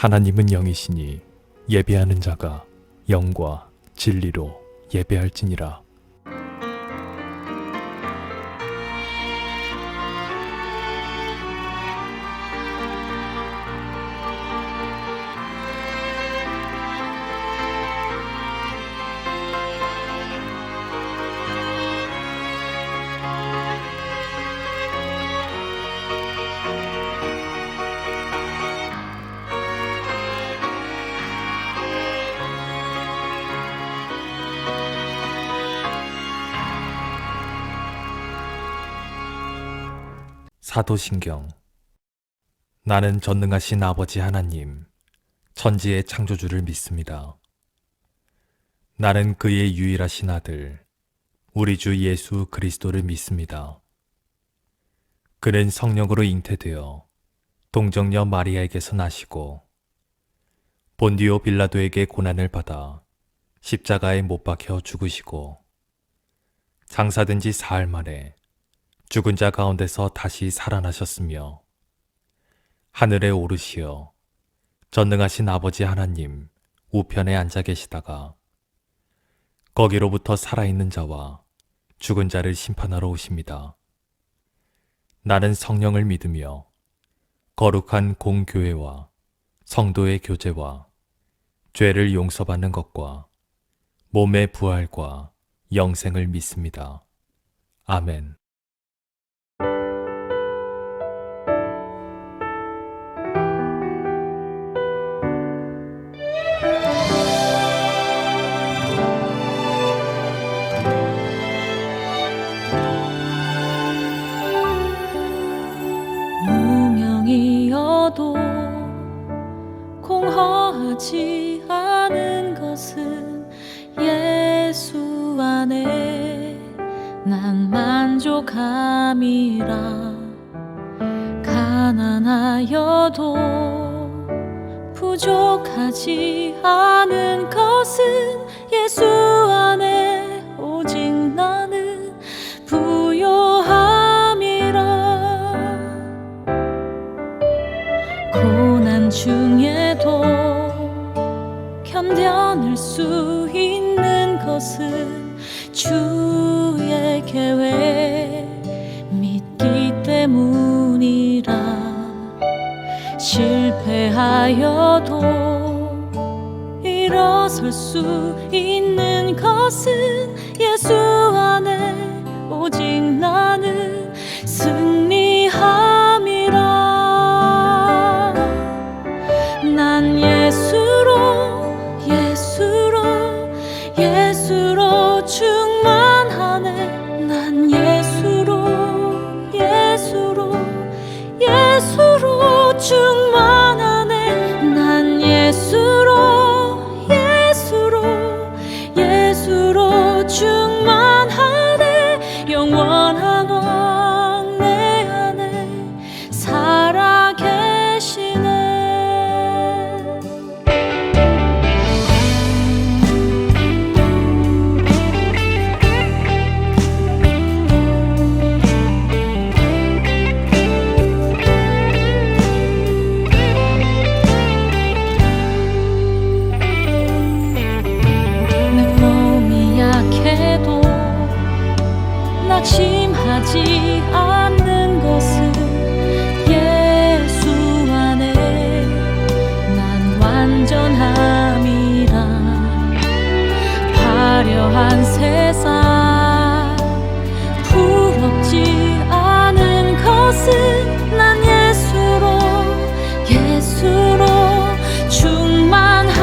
하나님은 영이시니 예배하는 자가 영과 진리로 예배할지니라. 사도신경. 나는 전능하신 아버지 하나님, 천지의 창조주를 믿습니다. 나는 그의 유일하신 아들, 우리 주 예수 그리스도를 믿습니다. 그는 성령으로 잉태되어 동정녀 마리아에게서 나시고 본디오 빌라도에게 고난을 받아 십자가에 못 박혀 죽으시고 장사된 지 사흘 만에 죽은 자 가운데서 다시 살아나셨으며 하늘에 오르시어 전능하신 아버지 하나님 우편에 앉아 계시다가 거기로부터 살아있는 자와 죽은 자를 심판하러 오십니다. 나는 성령을 믿으며 거룩한 공교회와 성도의 교제와 죄를 용서받는 것과 몸의 부활과 영생을 믿습니다. 아멘. 무명이어도 공허하지 않은 것은 예수 안에 난 만족함이라. 가난하여도 부족하지 않은 것은 예수 안에 오직 나는 부요함이라. 고난 중에도 견뎌낼 수 있는 것은 주의 계획 믿기 때문이라. 실패하여도 일어설 수 있는 것은 예수 안에 오직 나는 승리함이라. 난 예수로 충만하네. 난 예수로 충만하네. 난 예수로 충만하네. 영원한 왕 내 안에 살아 계시네. 낙심하지 않는 것은 예수 안에 난 완전함이라. 화려한 세상 부럽지 않은 것은 난 예수로 충만함이라.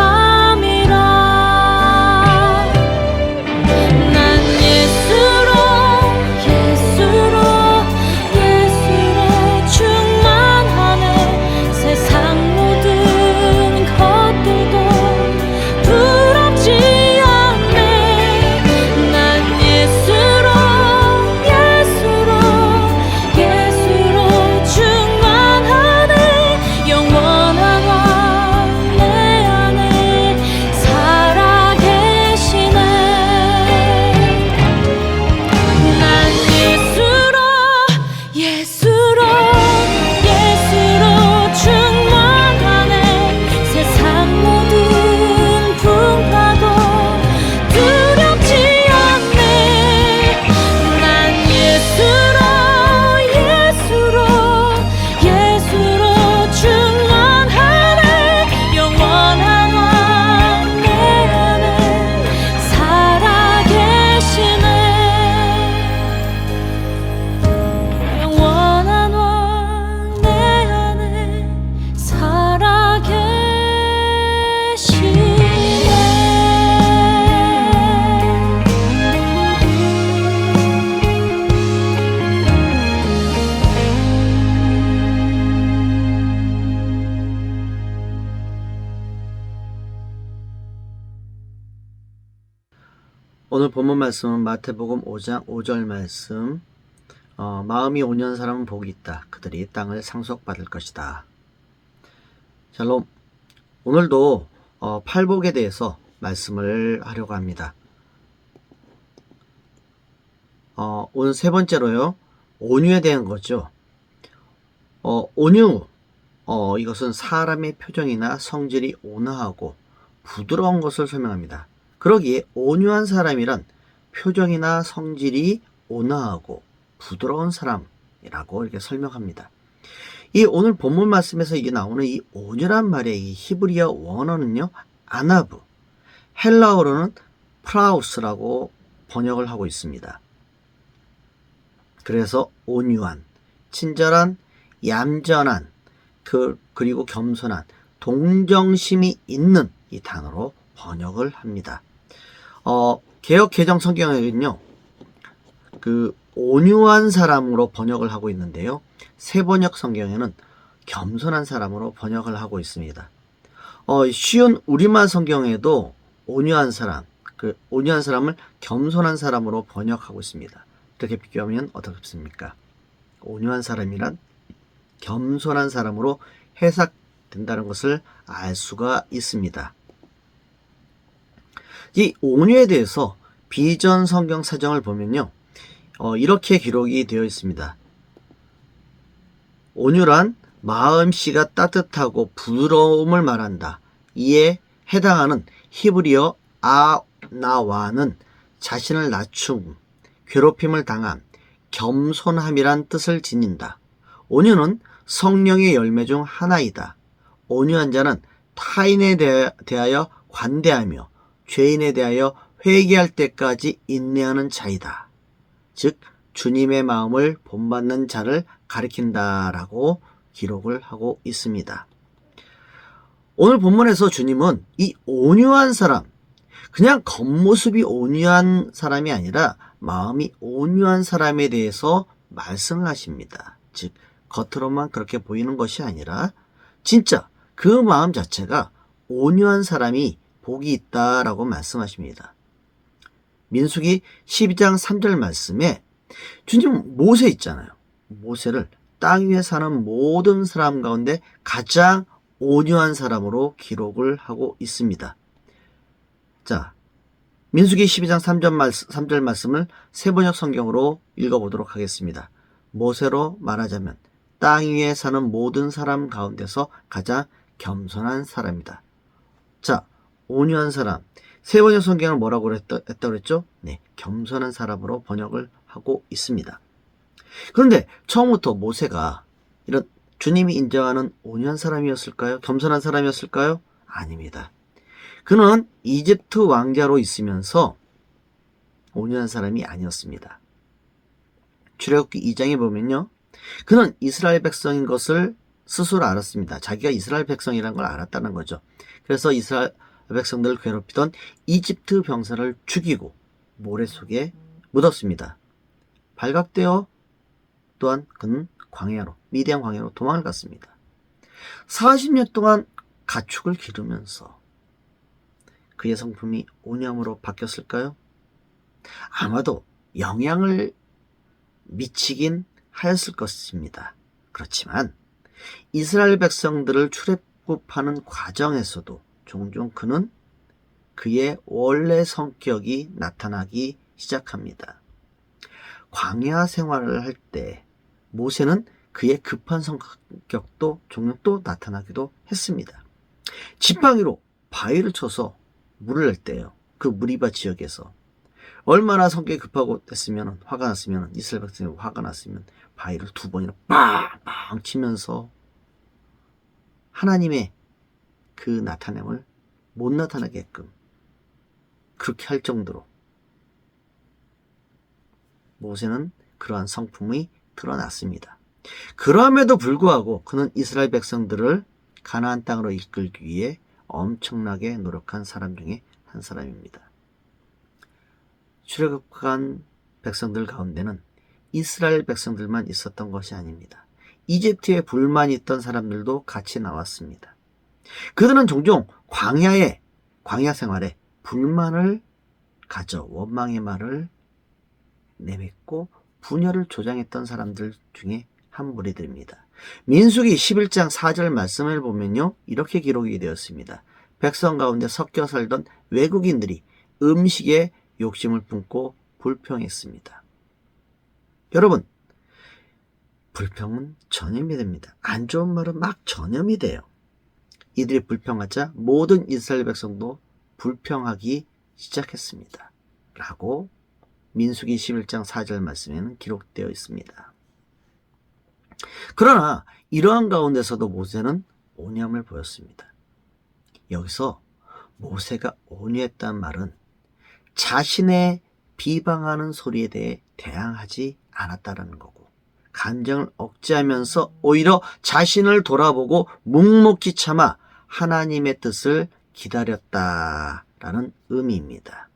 오늘 본문 말씀은 마태복음 5장 5절 말씀. 마음이 온유한 사람은 복이 있다. 그들이 땅을 상속받을 것이다. 샬롬. 오늘도 팔복에 대해서 말씀을 하려고 합니다. 오늘 세 번째로요. 온유에 대한 거죠. 온유. 이것은 사람의 표정이나 성질이 온화하고 부드러운 것을 설명합니다. 그러기에 온유한 사람이란 표정이나 성질이 온화하고 부드러운 사람이라고 이렇게 설명합니다. 이 오늘 본문 말씀에서 이게 나오는 이 온유란 말의 이 히브리어 원어는요, 아나브, 헬라어로는 프라우스라고 번역을 하고 있습니다. 그래서 온유한, 친절한, 얌전한, 그리고 겸손한, 동정심이 있는 이 단어로 번역을 합니다. 개역 개정 성경에는요, 온유한 사람으로 번역을 하고 있는데요, 새번역 성경에는 겸손한 사람으로 번역을 하고 있습니다. 쉬운 우리말 성경에도 온유한 사람, 온유한 사람을 겸손한 사람으로 번역하고 있습니다. 이렇게 비교하면 어떻습니까? 온유한 사람이란 겸손한 사람으로 해석된다는 것을 알 수가 있습니다. 이 온유에 대해서 비전 성경 사정을 보면요, 이렇게 기록이 되어 있습니다. 온유란 마음씨가 따뜻하고 부드러움을 말한다. 이에 해당하는 히브리어 아나와는 자신을 낮춤, 괴롭힘을 당함, 겸손함이란 뜻을 지닌다. 온유는 성령의 열매 중 하나이다. 온유한 자는 타인에 대하여 관대하며 죄인에 대하여 회개할 때까지 인내하는 자이다. 즉 주님의 마음을 본받는 자를 가리킨다라고 기록을 하고 있습니다. 오늘 본문에서 주님은 이 온유한 사람, 그냥 겉모습이 온유한 사람이 아니라 마음이 온유한 사람에 대해서 말씀을 하십니다. 즉 겉으로만 그렇게 보이는 것이 아니라 진짜 그 마음 자체가 온유한 사람이 복이 있다라고 말씀하십니다. 민수기 12장 3절 말씀에 주님 모세 있잖아요. 모세를 땅 위에 사는 모든 사람 가운데 가장 온유한 사람으로 기록을 하고 있습니다. 자, 민수기 12장 3절 말씀을 새번역 성경으로 읽어보도록 하겠습니다. 모세로 말하자면 땅 위에 사는 모든 사람 가운데서 가장 겸손한 사람이다. 자, 온유한 사람. 새번역 성경은 뭐라고 했다고 그랬죠? 네, 겸손한 사람으로 번역을 하고 있습니다. 그런데 처음부터 모세가 이런 주님이 인정하는 온유한 사람이었을까요? 겸손한 사람이었을까요? 아닙니다. 그는 이집트 왕자로 있으면서 온유한 사람이 아니었습니다. 출애굽기 2장에 보면요, 그는 이스라엘 백성인 것을 스스로 알았습니다. 자기가 이스라엘 백성이라는 걸 알았다는 거죠. 그래서 이스라엘 백성들을 괴롭히던 이집트 병사를 죽이고 모래 속에 묻었습니다. 발각되어 또한 그는 광야로, 미디안 광야로 도망을 갔습니다. 40년 동안 가축을 기르면서 그의 성품이 온유함으로 바뀌었을까요? 아마도 영향을 미치긴 하였을 것입니다. 그렇지만 이스라엘 백성들을 출애굽하는 과정에서도 종종 그는 그의 원래 성격이 나타나기 시작합니다. 광야 생활을 할 때 모세는 그의 급한 성격도 종종 또 나타나기도 했습니다. 지팡이로 바위를 쳐서 물을 낼 때요, 그 무리바 지역에서 얼마나 성격이 급하고 했으면, 화가 났으면, 이스라엘 백성이 화가 났으면 바위를 2번이나 빵빵 치면서 하나님의 그 나타냄을 못 나타나게끔 그렇게 할 정도로 모세는 그러한 성품이 드러났습니다. 그럼에도 불구하고 그는 이스라엘 백성들을 가나안 땅으로 이끌기 위해 엄청나게 노력한 사람 중에 한 사람입니다. 출애굽한 백성들 가운데는 이스라엘 백성들만 있었던 것이 아닙니다. 이집트에 불만이 있던 사람들도 같이 나왔습니다. 그들은 종종 광야 생활에 불만을 가져 원망의 말을 내뱉고 분열을 조장했던 사람들 중에 한 무리들입니다. 민수기 11장 4절 말씀을 보면요, 이렇게 기록이 되었습니다. 백성 가운데 섞여 살던 외국인들이 음식에 욕심을 품고 불평했습니다. 여러분, 불평은 전염이 됩니다. 안 좋은 말은 막 전염이 돼요. 이들이 불평하자 모든 이스라엘 백성도 불평하기 시작했습니다. 라고 민수기 11장 4절 말씀에는 기록되어 있습니다. 그러나 이러한 가운데서도 모세는 온유함을 보였습니다. 여기서 모세가 온유했다는 말은 자신의 비방하는 소리에 대해 대항하지 않았다라는 거고, 감정을 억제하면서 오히려 자신을 돌아보고 묵묵히 참아 하나님의 뜻을 기다렸다라는 의미입니다.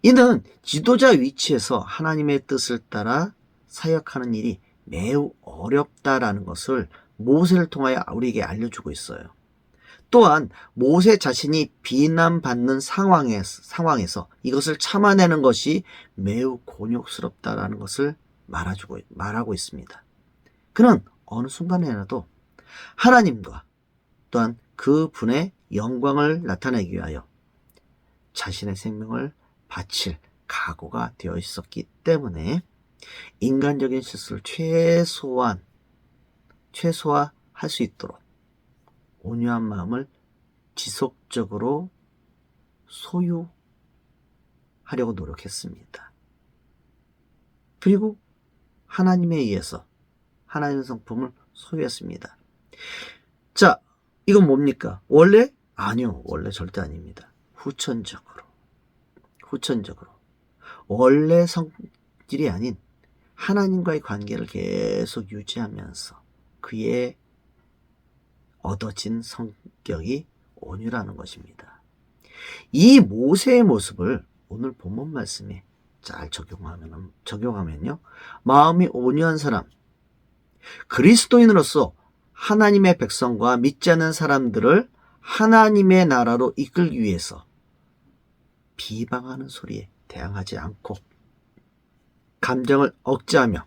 이는 지도자 위치에서 하나님의 뜻을 따라 사역하는 일이 매우 어렵다라는 것을 모세를 통하여 우리에게 알려주고 있어요. 또한 모세 자신이 비난받는 상황에서 이것을 참아내는 것이 매우 곤욕스럽다라는 것을 말하고 있습니다. 그는 어느 순간에라도 하나님과 또한 그 분의 영광을 나타내기 위하여 자신의 생명을 바칠 각오가 되어 있었기 때문에 인간적인 실수를 최소화할 수 있도록 온유한 마음을 지속적으로 소유하려고 노력했습니다. 그리고 하나님에 의해서 하나님의 성품을 소유했습니다. 자, 이건 뭡니까? 원래? 아니요, 원래 절대 아닙니다. 후천적으로 원래 성질이 아닌 하나님과의 관계를 계속 유지하면서 그의 얻어진 성격이 온유라는 것입니다. 이 모세의 모습을 오늘 본문 말씀에 잘 적용하면요, 마음이 온유한 사람, 그리스도인으로서 하나님의 백성과 믿지 않는 사람들을 하나님의 나라로 이끌기 위해서 비방하는 소리에 대항하지 않고 감정을 억제하며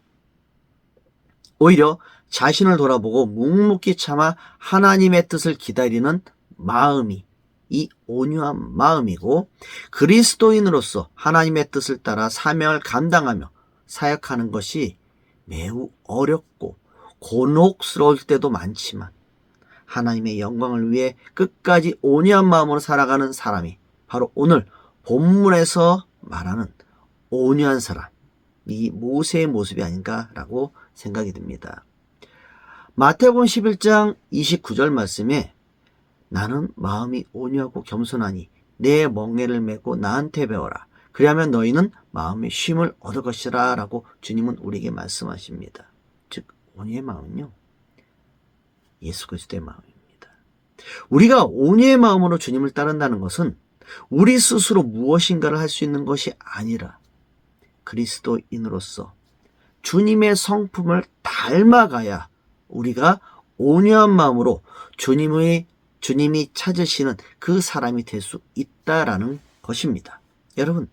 오히려 자신을 돌아보고 묵묵히 참아 하나님의 뜻을 기다리는 마음이 이 온유한 마음이고, 그리스도인으로서 하나님의 뜻을 따라 사명을 감당하며 사역하는 것이 매우 어렵고 곤혹스러울 때도 많지만 하나님의 영광을 위해 끝까지 온유한 마음으로 살아가는 사람이 바로 오늘 본문에서 말하는 온유한 사람, 이 모세의 모습이 아닌가라고 생각이 듭니다. 마태복음 11장 29절 말씀에 나는 마음이 온유하고 겸손하니 내 멍에를 메고 나한테 배워라. 그리하면 너희는 마음의 쉼을 얻을 것이라 라고 주님은 우리에게 말씀하십니다. 즉 온유의 마음은요, 예수 그리스도의 마음입니다. 우리가 온유의 마음으로 주님을 따른다는 것은 우리 스스로 무엇인가를 할 수 있는 것이 아니라 그리스도인으로서 주님의 성품을 닮아가야 우리가 온유한 마음으로 주님이 찾으시는 그 사람이 될 수 있다라는 것입니다. 여러분,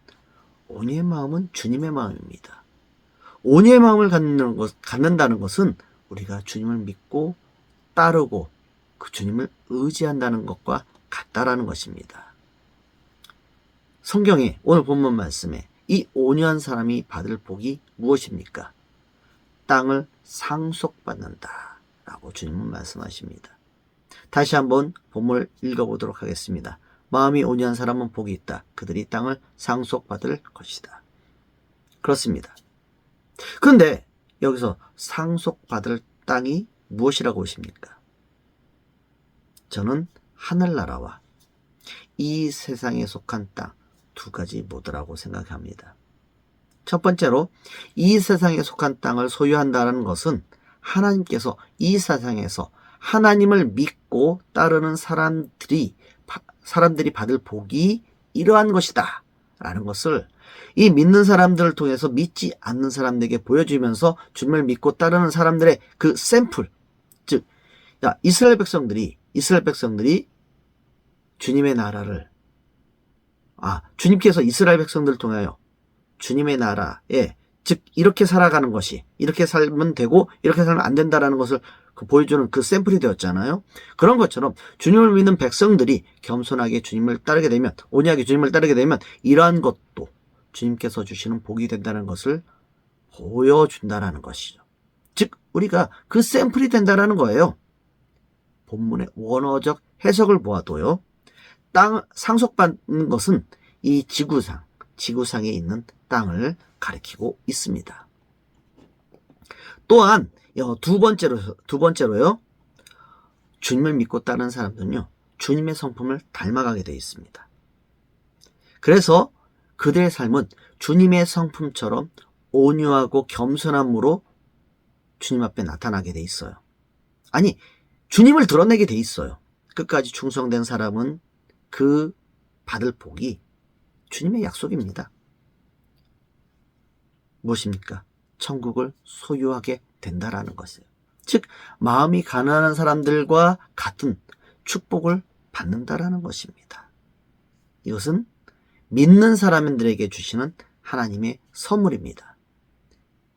온유의 마음은 주님의 마음입니다. 온유의 마음을 갖는다는 것은 우리가 주님을 믿고 따르고 그 주님을 의지한다는 것과 같다라는 것입니다. 성경에 오늘 본문 말씀에 이 온유한 사람이 받을 복이 무엇입니까? 땅을 상속받는다 라고 주님은 말씀하십니다. 다시 한번 본문을 읽어보도록 하겠습니다. 마음이 온유한 사람은 복이 있다. 그들이 땅을 상속받을 것이다. 그렇습니다. 그런데 여기서 상속받을 땅이 무엇이라고 보십니까? 저는 하늘나라와 이 세상에 속한 땅 두 가지 모드라고 생각합니다. 첫 번째로 이 세상에 속한 땅을 소유한다는 것은 하나님께서 이 세상에서 하나님을 믿고 따르는 사람들이 받을 복이 이러한 것이다 라는 것을 이 믿는 사람들을 통해서 믿지 않는 사람들에게 보여주면서 주님을 믿고 따르는 사람들의 그 샘플, 즉 이스라엘 백성들이 주님의 나라를 주님께서 이스라엘 백성들을 통하여 주님의 나라에, 즉 이렇게 살아가는 것이, 이렇게 살면 되고 이렇게 살면 안 된다라는 것을 보여주는 그 샘플이 되었잖아요. 그런 것처럼 주님을 믿는 백성들이 겸손하게 주님을 따르게 되면, 온유하게 주님을 따르게 되면 이러한 것도 주님께서 주시는 복이 된다는 것을 보여준다라는 것이죠. 즉 우리가 그 샘플이 된다라는 거예요. 본문의 원어적 해석을 보아도요, 땅 상속받는 것은 이 지구상에 있는 땅을 가리키고 있습니다. 또한 두 번째로요, 주님을 믿고 따르는 사람들은요, 주님의 성품을 닮아가게 되어 있습니다. 그래서 그들의 삶은 주님의 성품처럼 온유하고 겸손함으로 주님 앞에 나타나게 돼 있어요. 아니, 주님을 드러내게 돼 있어요. 끝까지 충성된 사람은 그 받을 복이 주님의 약속입니다. 무엇입니까? 천국을 소유하게 된다라는 것이에요. 즉 마음이 가난한 사람들과 같은 축복을 받는다라는 것입니다. 이것은 믿는 사람들에게 주시는 하나님의 선물입니다.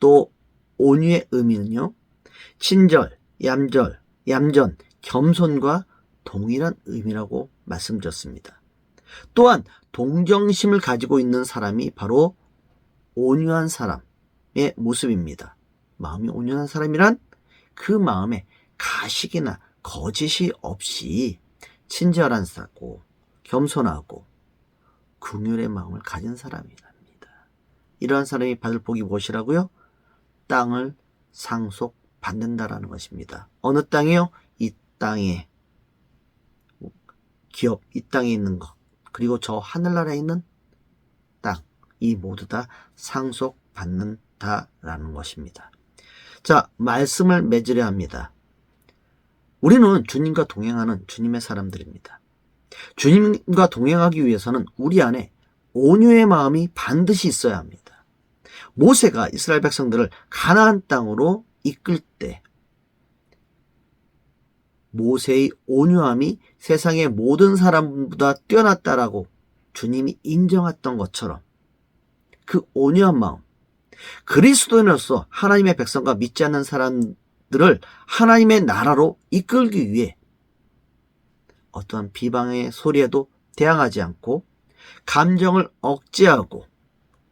또 온유의 의미는요, 친절, 얌전, 겸손과 동일한 의미라고 말씀드렸습니다. 또한 동정심을 가지고 있는 사람이 바로 온유한 사람의 모습입니다. 마음이 온유한 사람이란 그 마음에 가식이나 거짓이 없이 친절한 사고, 겸손하고 긍휼의 마음을 가진 사람이랍니다. 이러한 사람이 받을 복이 무엇이라고요? 땅을 상속받는다라는 것입니다. 어느 땅이요? 이 땅에, 기업, 이 땅에 있는 것, 그리고 저 하늘나라에 있는 땅, 이 모두 다 상속받는다라는 것입니다. 자, 말씀을 맺으려 합니다. 우리는 주님과 동행하는 주님의 사람들입니다. 주님과 동행하기 위해서는 우리 안에 온유의 마음이 반드시 있어야 합니다. 모세가 이스라엘 백성들을 가나안 땅으로 이끌 때 모세의 온유함이 세상의 모든 사람보다 뛰어났다라고 주님이 인정했던 것처럼 그 온유한 마음, 그리스도인으로서 하나님의 백성과 믿지 않는 사람들을 하나님의 나라로 이끌기 위해 어떠한 비방의 소리에도 대항하지 않고 감정을 억제하고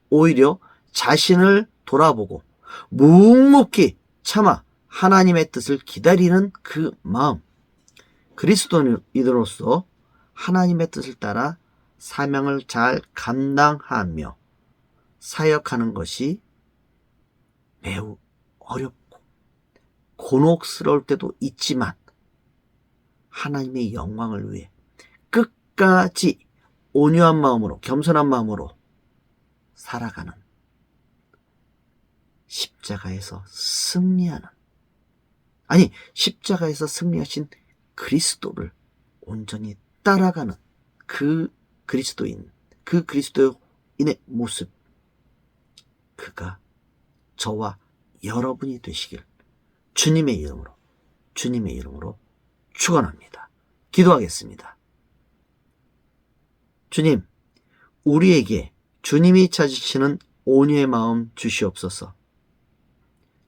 오히려 자신을 돌아보고 묵묵히 참아 하나님의 뜻을 기다리는 그 마음, 그리스도인으로서 하나님의 뜻을 따라 사명을 잘 감당하며 사역하는 것이 매우 어렵고 곤혹스러울 때도 있지만 하나님의 영광을 위해 끝까지 온유한 마음으로, 겸손한 마음으로 살아가는, 십자가에서 승리하는, 아니 십자가에서 승리하신 그리스도를 온전히 따라가는 그 그리스도인, 그 그리스도인의 모습, 그가 저와 여러분이 되시길 주님의 이름으로 축원합니다. 기도하겠습니다. 주님, 우리에게 주님이 찾으시는 온유의 마음 주시옵소서.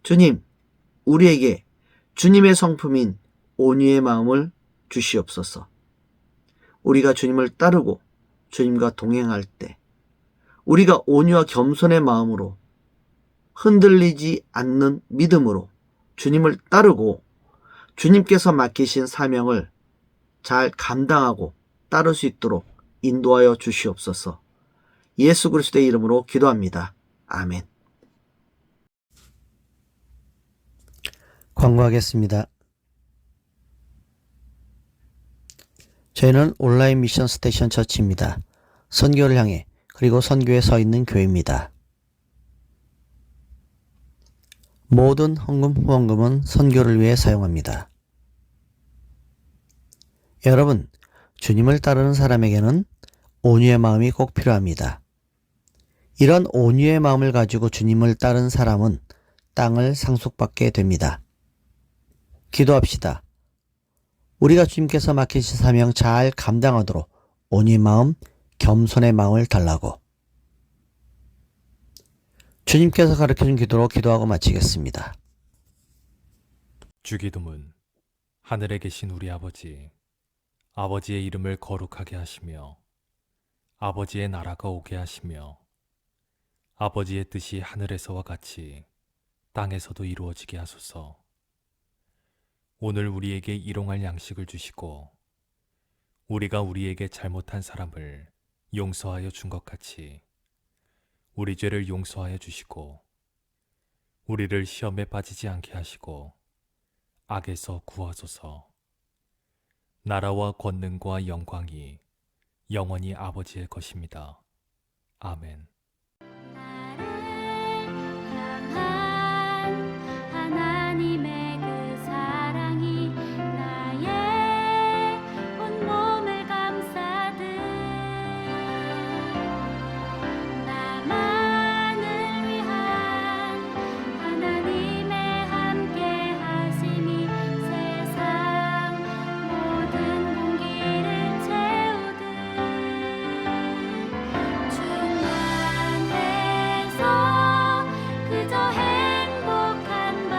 주님, 우리에게 주님의 성품인 온유의 마음을 주시옵소서. 우리가 주님을 따르고 주님과 동행할 때 우리가 온유와 겸손의 마음으로 흔들리지 않는 믿음으로 주님을 따르고 주님께서 맡기신 사명을 잘 감당하고 따를 수 있도록 인도하여 주시옵소서. 예수 그리스도의 이름으로 기도합니다. 아멘. 광고하겠습니다. 저희는 온라인 미션 스테이션 처치입니다. 선교를 향해, 그리고 선교에 서 있는 교회입니다. 모든 헌금 후원금은 선교를 위해 사용합니다. 여러분, 주님을 따르는 사람에게는 온유의 마음이 꼭 필요합니다. 이런 온유의 마음을 가지고 주님을 따른 사람은 땅을 상속받게 됩니다. 기도합시다. 우리가 주님께서 맡기신 사명 잘 감당하도록 온유의 마음, 겸손의 마음을 달라고. 주님께서 가르쳐준 기도로 기도하고 마치겠습니다. 주기도문. 하늘에 계신 우리 아버지, 아버지의 이름을 거룩하게 하시며 아버지의 나라가 오게 하시며 아버지의 뜻이 하늘에서와 같이 땅에서도 이루어지게 하소서. 오늘 우리에게 일용할 양식을 주시고 우리가 우리에게 잘못한 사람을 용서하여 준 것 같이 우리 죄를 용서하여 주시고 우리를 시험에 빠지지 않게 하시고 악에서 구하소서. 나라와 권능과 영광이 영원히 아버지의 것입니다. 아멘. 향한 하나님의 그 사랑이 나의 온몸을 감싸듯 나만을 위한 하나님의 함께 하심이 세상 모든 공기를 채우듯 충만해서 그저 행복한 밤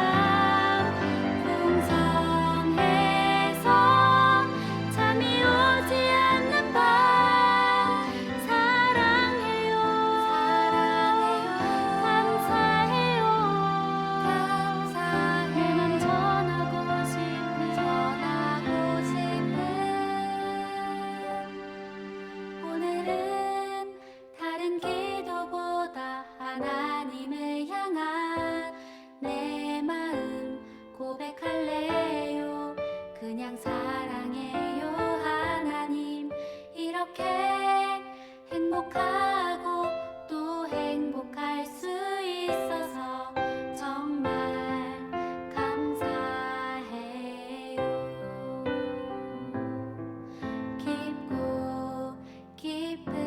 풍성해서 잠이 오지 않는 밤 사랑해요 감사해요 내 맘 전하고 싶은 오늘은 다른 기도보다 하나님을 향한 내 마음 고백할래요. 그냥 사랑해요 하나님. 이렇게 행복하고 또 행복할 수 있어서 정말 감사해요. 깊고 깊은